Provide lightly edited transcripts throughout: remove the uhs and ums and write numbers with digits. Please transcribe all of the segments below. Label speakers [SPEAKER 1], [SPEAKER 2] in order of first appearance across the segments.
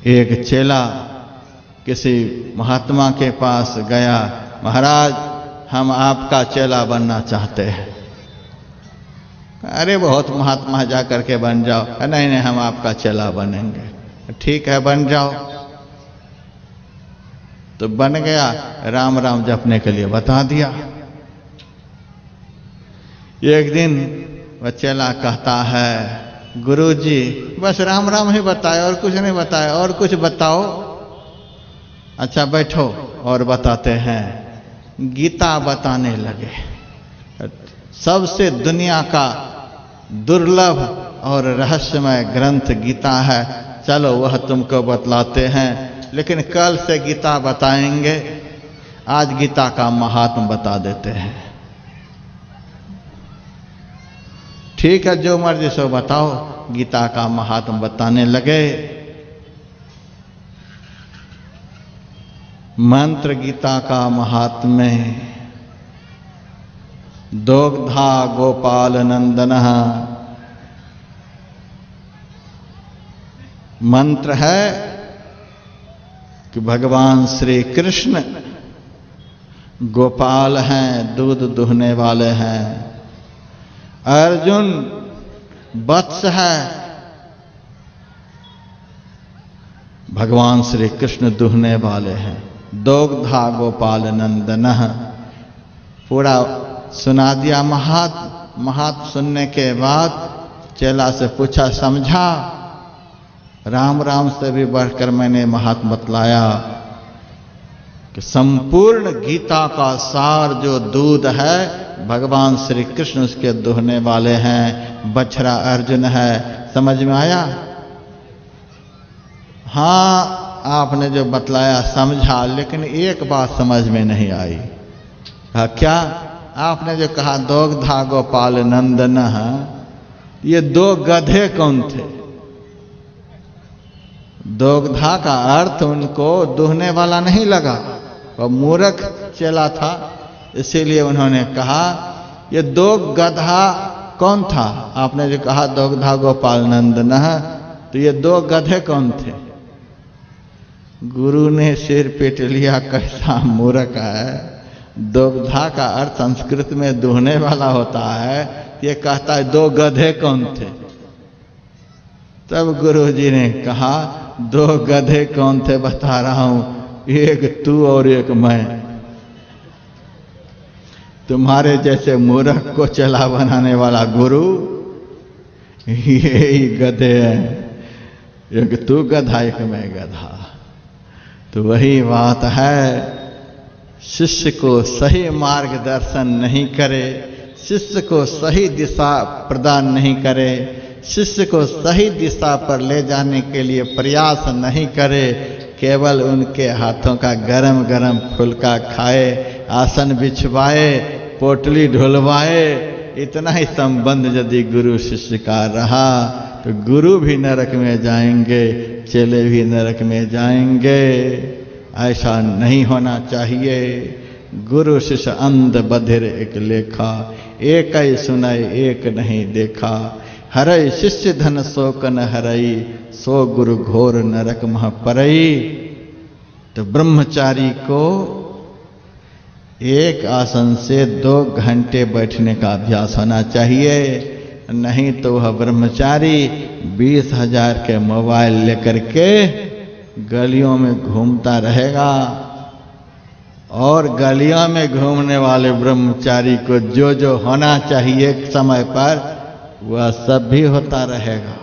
[SPEAKER 1] एक चेला किसी महात्मा के पास गया, महाराज हम आपका चेला बनना चाहते हैं। अरे बहुत महात्मा जा करके बन जाओ। नहीं नहीं, हम आपका चेला बनेंगे। ठीक है, बन जाओ। तो बन गया, राम राम जपने के लिए बता दिया। एक दिन वह चेला कहता है, गुरुजी बस राम राम ही बताए और कुछ नहीं बताए, और कुछ बताओ। अच्छा बैठो और बताते हैं। गीता बताने लगे। सबसे दुनिया का दुर्लभ और रहस्यमय ग्रंथ गीता है। चलो वह तुमको बतलाते हैं, लेकिन कल से गीता बताएंगे। आज गीता का महात्म बता देते हैं। ठीक है, जो मर्जी सो बताओ। गीता का महात्म बताने लगे। मंत्र गीता का महात्म्य। दोग्धा गोपाल नंदनः मंत्र है कि भगवान श्री कृष्ण गोपाल हैं, दूध दुहने वाले हैं। अर्जुन वत्स है, भगवान श्री कृष्ण दुहने वाले हैं। दोग्धा गोपाल नंदनः पूरा सुना दिया। महात्म सुनने के बाद चेला से पूछा, समझा? राम राम से भी बढ़कर मैंने महात्म बतलाया कि संपूर्ण गीता का सार जो दूध है, भगवान श्री कृष्ण उसके दुहने वाले हैं। बछड़ा अर्जुन है। समझ में आया? हाँ, आपने जो बतलाया समझा, लेकिन एक बात समझ में नहीं आई। कहा क्या? आपने जो कहा दोग्धा गोपाल नंदनः, ये दो गधे कौन थे? दोग्धा का अर्थ उनको दुहने वाला नहीं लगा। वह मूर्ख चेला था, इसीलिए उन्होंने कहा ये दो गधा कौन था? आपने जो कहा दोग्धा गोपाल नंदनः, तो ये दो गधे कौन थे? गुरु ने सिर पीट लिया, कैसा मूर्ख है। दोग्धा का अर्थ संस्कृत में दुहने वाला होता है, ये कहता है दो गधे कौन थे? तब गुरुजी ने कहा दो गधे कौन थे बता रहा हूं, एक तू और एक मैं। तुम्हारे जैसे मूर्ख को चेला बनाने वाला गुरु यही गधे हैं। एक तू गधा, एक मैं गधा। तो वही बात है, शिष्य को सही मार्गदर्शन नहीं करे, शिष्य को सही दिशा प्रदान नहीं करे, शिष्य को सही दिशा पर ले जाने के लिए प्रयास नहीं करे, केवल उनके हाथों का गरम गरम फुल्का खाए, आसन बिछवाए, पोटली ढुलवाए, इतना ही संबंध यदि गुरु शिष्य का रहा तो गुरु भी नरक में जाएंगे, चेले भी नरक में जाएंगे। ऐसा नहीं होना चाहिए। गुरु शिष्य अंध बधिर एक लेखा, एक ही सुनाई एक नहीं देखा। हरई शिष्य धन शोक न हरई, सो गुरु घोर नरक मह परई। तो ब्रह्मचारी को एक आसन से 2 घंटे बैठने का अभ्यास होना चाहिए, नहीं तो वह ब्रह्मचारी 20,000 के मोबाइल लेकर के गलियों में घूमता रहेगा। और गलियों में घूमने वाले ब्रह्मचारी को जो जो होना चाहिए समय पर वह सब भी होता रहेगा।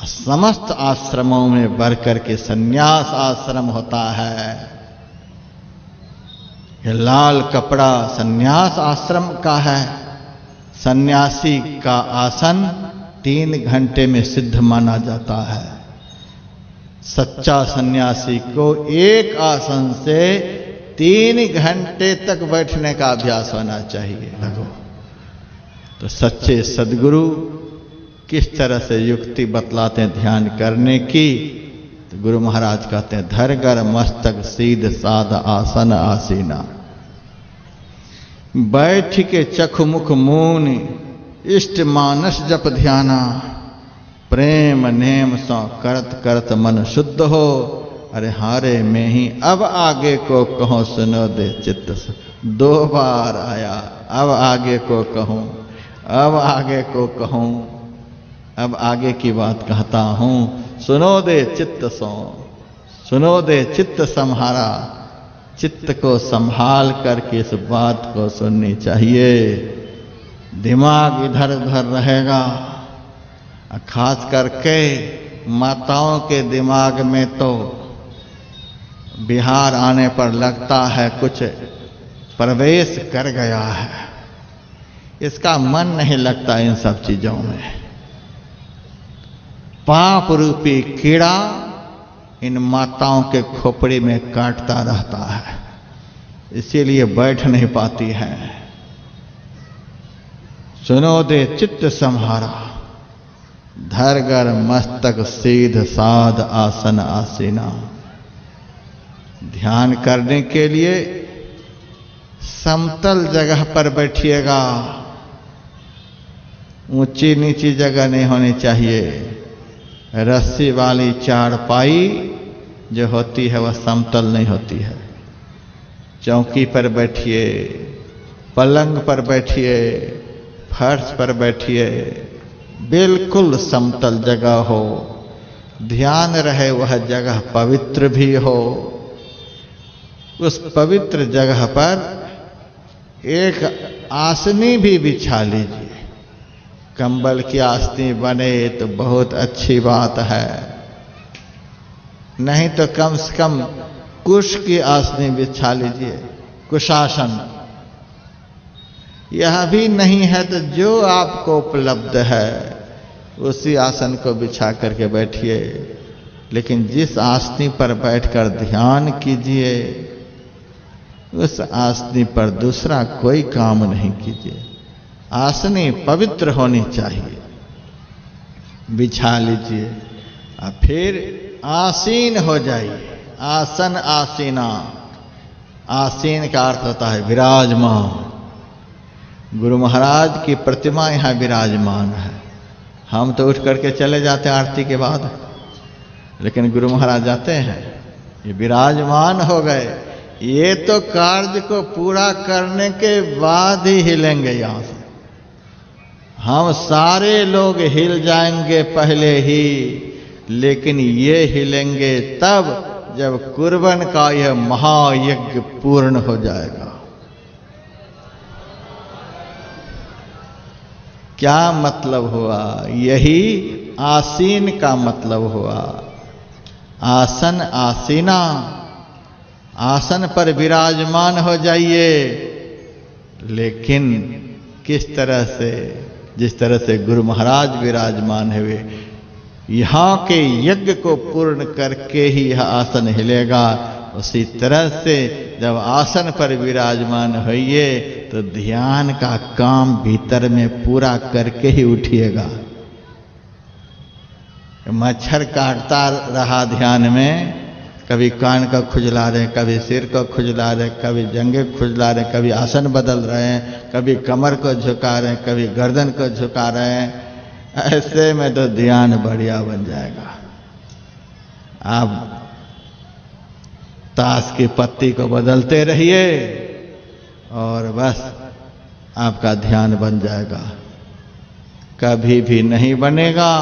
[SPEAKER 1] समस्त आश्रमों में बढ़कर के संन्यास आश्रम होता है। ये लाल कपड़ा संन्यास आश्रम का है। सन्यासी का आसन 3 घंटे में सिद्ध माना जाता है। सच्चा सन्यासी को एक आसन से 3 घंटे तक बैठने का अभ्यास होना चाहिए। तो सच्चे सद्गुरु किस तरह से युक्ति बतलाते हैं ध्यान करने की। तो गुरु महाराज कहते हैं धरगर मस्तक सीध साध आसन आसीना, बैठ के चखुमुख मौन इष्ट मानस जप ध्याना, प्रेम नेम सो करत करत मन शुद्ध हो। अरे हारे में ही अब आगे को कहो सुनो दे चित्त। 2 बार आया, अब आगे को कहूं, अब आगे को कहूं, अब आगे की बात कहता हूं। सुनो दे चित्त सो, सुनो दे चित्त संहारा। चित्त को संभाल करके इस बात को सुननी चाहिए। दिमाग इधर उधर रहेगा, खास करके माताओं के दिमाग में तो बिहार आने पर लगता है कुछ प्रवेश कर गया है, इसका मन नहीं लगता इन सब चीजों में। पाप रूपी कीड़ा इन माताओं के खोपड़ी में काटता रहता है, इसीलिए बैठ नहीं पाती है। सुनो दे चित्त संहारा, धरगर मस्तक सीध साध आसन आसीना। ध्यान करने के लिए समतल जगह पर बैठिएगा, ऊंची नीची जगह नहीं होनी चाहिए। रस्सी वाली चारपाई जो होती है वह समतल नहीं होती है। चौकी पर बैठिए, पलंग पर बैठिए, फर्श पर बैठिए, बिल्कुल समतल जगह हो। ध्यान रहे वह जगह पवित्र भी हो। उस पवित्र जगह पर एक आसनी भी बिछा लीजिए। कंबल की आसनी बने तो बहुत अच्छी बात है, नहीं तो कम से कम कुश की आसनी बिछा लीजिए, कुशासन। यह भी नहीं है तो जो आपको उपलब्ध है उसी आसन को बिछा करके बैठिए। लेकिन जिस आसनी पर बैठकर ध्यान कीजिए उस आसनी पर दूसरा कोई काम नहीं कीजिए। आसनी पवित्र होनी चाहिए। बिछा लीजिए और फिर आसीन हो जाइए। आसन आसीना, आसीन का अर्थ होता है विराजमान। गुरु महाराज की प्रतिमा यहाँ विराजमान है। हम तो उठ करके चले जाते हैं आरती के बाद, लेकिन गुरु महाराज जाते हैं, ये विराजमान हो गए। ये तो कार्य को पूरा करने के बाद ही हिलेंगे यहां से। हम सारे लोग हिल जाएंगे पहले ही, लेकिन ये हिलेंगे तब जब कुर्बन का यह महायज्ञ पूर्ण हो जाएगा। क्या मतलब हुआ? यही आसीन का मतलब हुआ। आसन आसीना, आसन पर विराजमान हो जाइए। लेकिन किस तरह से? जिस तरह से गुरु महाराज विराजमान हुए, यहाँ के यज्ञ को पूर्ण करके ही यह आसन हिलेगा। उसी तरह से जब आसन पर विराजमान होइए तो ध्यान का काम भीतर में पूरा करके ही उठिएगा। मच्छर काटता रहा ध्यान में, कभी कान का खुजला रहे, कभी सिर को खुजला रहे, कभी जंघे खुजला रहे, कभी आसन बदल रहे हैं, कभी कमर को झुका रहे हैं, कभी गर्दन को झुका रहे हैं। ऐसे में तो ध्यान बढ़िया बन जाएगा। आप ताश की पत्ती को बदलते रहिए और बस आपका ध्यान बन जाएगा। कभी भी नहीं बनेगा।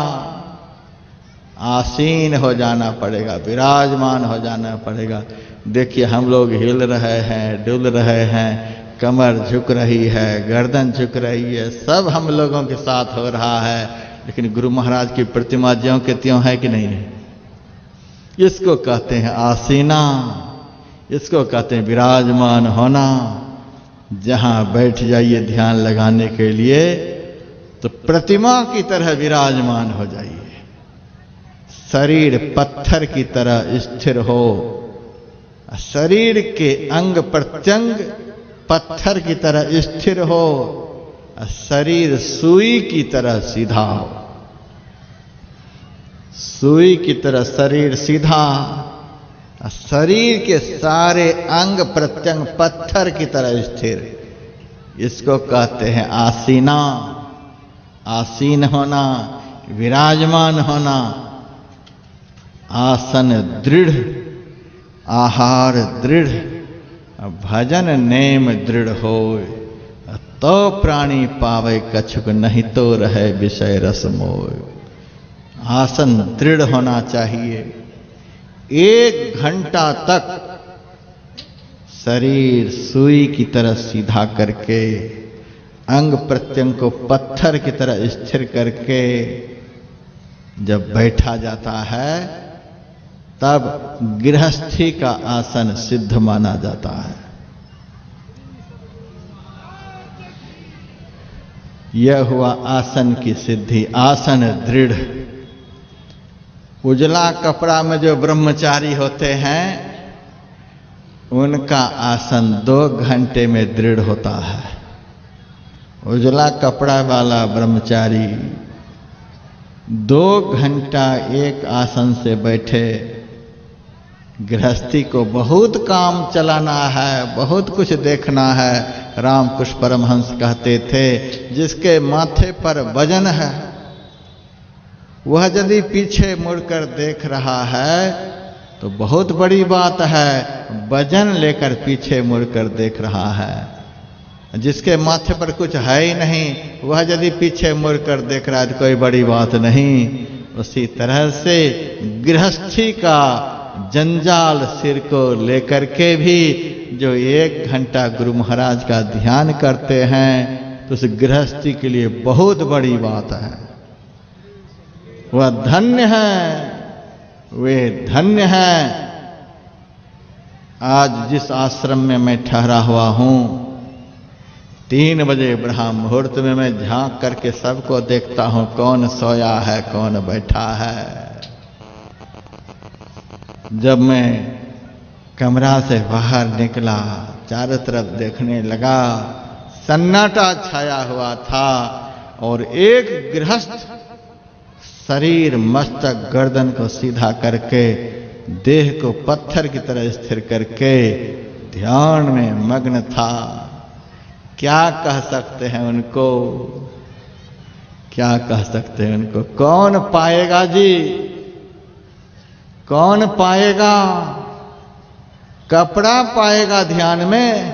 [SPEAKER 1] आसीन हो जाना पड़ेगा, विराजमान हो जाना पड़ेगा। देखिए हम लोग हिल रहे हैं, डुल रहे हैं, कमर झुक रही है, गर्दन झुक रही है, सब हम लोगों के साथ हो रहा है। लेकिन गुरु महाराज की प्रतिमा ज्यों के त्यों है कि नहीं है? इसको कहते हैं आसीना, इसको कहते हैं विराजमान होना। जहां बैठ जाइए ध्यान लगाने के लिए तो प्रतिमा की तरह विराजमान हो जाइए। शरीर पत्थर की तरह स्थिर हो, शरीर के अंग प्रत्यंग पत्थर की तरह स्थिर हो, शरीर सुई की तरह सीधा हो। सुई की तरह शरीर सीधा, शरीर के सारे अंग प्रत्यंग पत्थर की तरह स्थिर। इसको कहते हैं आसीना। आसीन होना, विराजमान होना, आसन दृढ़, आहार दृढ़, भजन नेम दृढ़ होय, तो प्राणी पावे कछुक, नहीं तो रहे विषय रस मोय। आसन दृढ़ होना चाहिए। 1 घंटा तक शरीर सुई की तरह सीधा करके, अंग प्रत्यंग को पत्थर की तरह स्थिर करके जब बैठा जाता है, तब गृहस्थी का आसन सिद्ध माना जाता है। यह हुआ आसन की सिद्धि, आसन दृढ़। उजला कपड़ा में जो ब्रह्मचारी होते हैं, उनका आसन 2 घंटे में दृढ़ होता है। उजला कपड़ा वाला ब्रह्मचारी 2 घंटा एक आसन से बैठे। गृहस्थी को बहुत काम चलाना है, बहुत कुछ देखना है। रामकृष्ण परमहंस कहते थे, जिसके माथे पर वजन है, वह यदि पीछे मुड़कर देख रहा है तो बहुत बड़ी बात है। वजन लेकर पीछे मुड़कर देख रहा है। जिसके माथे पर कुछ है ही नहीं, वह यदि पीछे मुड़कर देख रहा है तो कोई बड़ी बात नहीं। उसी तरह से गृहस्थी का जंजाल सिर को लेकर के भी जो 1 घंटा गुरु महाराज का ध्यान करते हैं, तो उस गृहस्थी के लिए बहुत बड़ी बात है। वह धन्य है, वे धन्य है। आज जिस आश्रम में मैं ठहरा हुआ हूं, 3 बजे ब्रह्म मुहूर्त में मैं झांक करके सबको देखता हूं, कौन सोया है, कौन बैठा है। जब मैं कमरा से बाहर निकला, चारों तरफ देखने लगा, सन्नाटा छाया हुआ था और एक गृहस्थ शरीर, मस्तक, गर्दन को सीधा करके, देह को पत्थर की तरह स्थिर करके ध्यान में मग्न था। क्या कह सकते हैं उनको? क्या कह सकते हैं उनको? कौन पाएगा जी? कौन पाएगा? कपड़ा पाएगा ध्यान में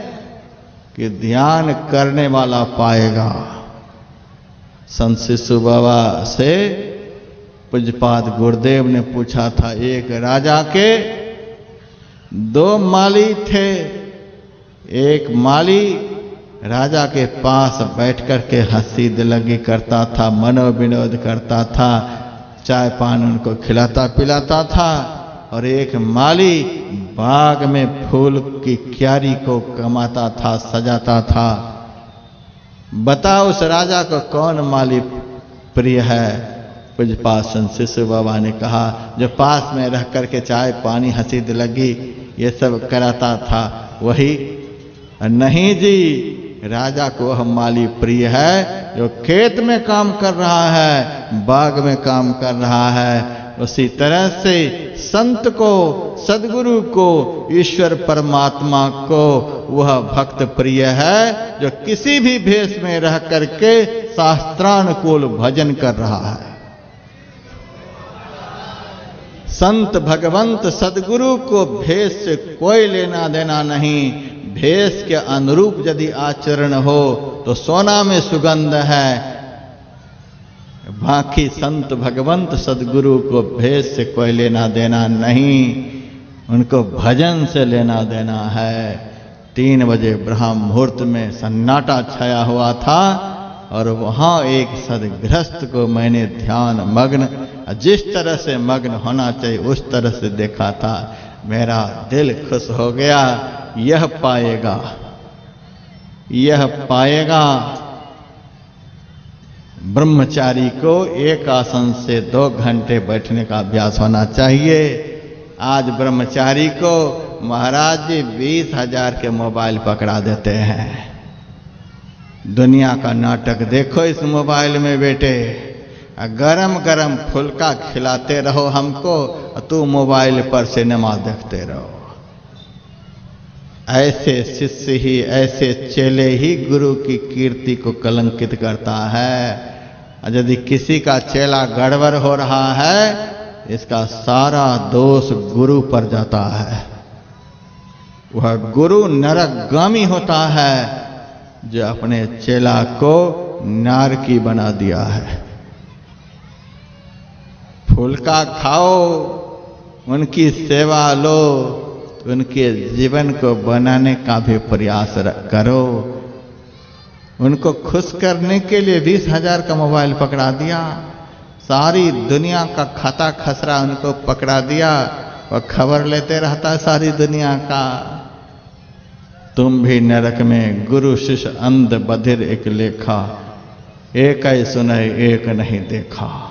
[SPEAKER 1] कि ध्यान करने वाला पाएगा? संत शिशु बाबा से पूज्यपाद गुरुदेव ने पूछा था, एक राजा के 2 माली थे। एक माली राजा के पास बैठ कर के हंसी दिलगी करता था, मनोविनोद करता था, चाय पान उनको खिलाता पिलाता था। और एक माली बाग में फूल की क्यारी को कमाता था, सजाता था। बताओ उस राजा को कौन माली प्रिय है? पूज्यपाद संत शिशु बाबा ने कहा, जो पास में रह करके चाय पानी हंसी दिलगी ये सब कराता था वही। नहीं जी, राजा को वह माली प्रिय है जो खेत में काम कर रहा है, बाग में काम कर रहा है। उसी तरह से संत को, सदगुरु को, ईश्वर परमात्मा को वह भक्त प्रिय है जो किसी भी भेष में रह करके शास्त्रानुकूल भजन कर रहा है। संत भगवंत सदगुरु को भेष से कोई लेना देना नहीं। भेष के अनुरूप यदि आचरण हो तो सोना में सुगंध है। बाकी संत भगवंत सदगुरु को भेष से कोई लेना देना नहीं, उनको भजन से लेना देना है। 3 बजे ब्रह्म मुहूर्त में सन्नाटा छाया हुआ था और वहां एक सदगृहस्थ को मैंने ध्यान मग्न, जिस तरह से मग्न होना चाहिए उस तरह से देखा था। मेरा दिल खुश हो गया। यह पाएगा, यह पाएगा। ब्रह्मचारी को एक आसन से 2 घंटे बैठने का अभ्यास होना चाहिए। आज ब्रह्मचारी को महाराज जी 20,000 के मोबाइल पकड़ा देते हैं। दुनिया का नाटक देखो इस मोबाइल में बेटे। गरम गरम फुल्का खिलाते रहो हमको, तू मोबाइल पर सिनेमा देखते रहो। ऐसे शिष्य ही, ऐसे चेले ही गुरु की कीर्ति को कलंकित करता है। और यदि किसी का चेला गड़बड़ हो रहा है, इसका सारा दोष गुरु पर जाता है। वह गुरु नरकगामी होता है जो अपने चेला को नारकी बना दिया है। फुलका खाओ, उनकी सेवा लो, उनके जीवन को बनाने का भी प्रयास करो। उनको खुश करने के लिए 20,000 का मोबाइल पकड़ा दिया, सारी दुनिया का खाता खसरा उनको पकड़ा दिया, और खबर लेते रहता है सारी दुनिया का। तुम भी नरक में गुरु शिष्य अंध बधिर एक लेखा, एक ही सुने एक नहीं देखा।